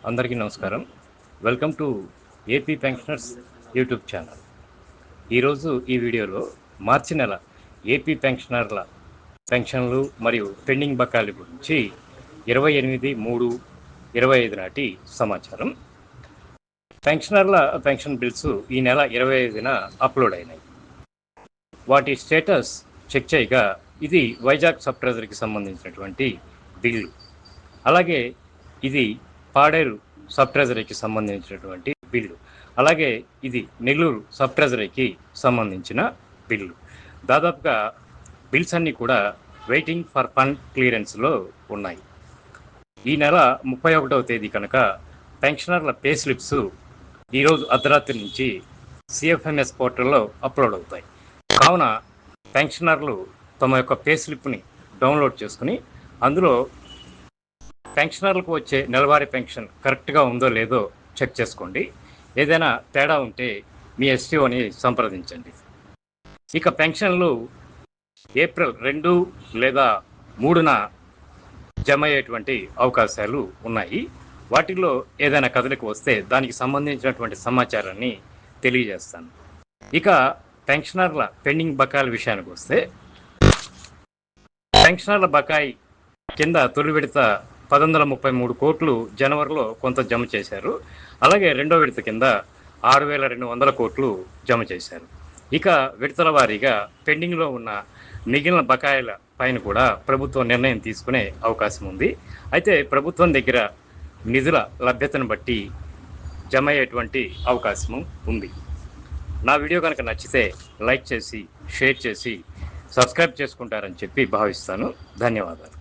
అందరికీ నమస్కారం. Welcome to AP pensioners YouTube channel. ఈరోజు ఈ వీడియోలో మార్చి నెల ఏపీ పెన్షనర్ల పెన్షన్లు మరియు పెండింగ్ బకాయిల గురించి 28/3/25 నాటి సమాచారం. పెన్షనర్ల పెన్షన్ బిల్స్ ఈ నెల 25న అప్లోడ్ అయినాయి. వాటి స్టేటస్ చెక్ చేయగా ఇది వైజాగ్ సబ్ ట్రెజరీకి సంబంధించినటువంటి బిల్లు. అలాగే ఇది పాడేరు సబ్ ట్రెజరీకి సంబంధించినటువంటి బిల్లు. అలాగే ఇది నెల్లూరు సబ్ ట్రెజరీకి సంబంధించిన బిల్లు. దాదాపుగా బిల్స్ అన్నీ కూడా వెయిటింగ్ ఫర్ ఫండ్ క్లియరెన్స్లో ఉన్నాయి. ఈ నెల 31వ తేదీ కనుక పెన్షనర్ల పే స్లిప్స్ ఈరోజు అర్ధరాత్రి నుంచి సిఎఫ్ఎంఎస్ పోర్టల్లో అప్లోడ్ అవుతాయి. కావున పెన్షనర్లు తమ యొక్క పే స్లిప్ని డౌన్లోడ్ చేసుకుని అందులో పెన్షనర్లకు వచ్చే నెలవారీ పెన్షన్ కరెక్ట్గా ఉందో లేదో చెక్ చేసుకోండి. ఏదైనా తేడా ఉంటే మీ ఎస్టీఓని సంప్రదించండి. ఇక పెన్షన్లు ఏప్రిల్ 2 లేదా 3న జమ అయ్యేటువంటి అవకాశాలు ఉన్నాయి. వాటిల్లో ఏదైనా కదలిక వస్తే దానికి సంబంధించినటువంటి సమాచారాన్ని తెలియజేస్తాను. ఇక పెన్షనర్ల పెండింగ్ బకాయిల విషయానికి వస్తే పెన్షనర్ల బకాయి కింద తొలి విడత 1133 కోట్లు జనవరిలో కొంత జమ చేశారు. అలాగే రెండో విడత కింద 6200 కోట్లు జమ చేశారు. ఇక విడతల వారీగా పెండింగ్లో ఉన్న మిగిలిన బకాయిల పైన కూడా ప్రభుత్వం నిర్ణయం తీసుకునే అవకాశం ఉంది. అయితే ప్రభుత్వం దగ్గర నిధుల లభ్యతను బట్టి జమ అయ్యేటువంటి అవకాశం ఉంది. నా వీడియో కనుక నచ్చితే లైక్ చేసి షేర్ చేసి సబ్స్క్రైబ్ చేసుకుంటారని చెప్పి భావిస్తాను. ధన్యవాదాలు.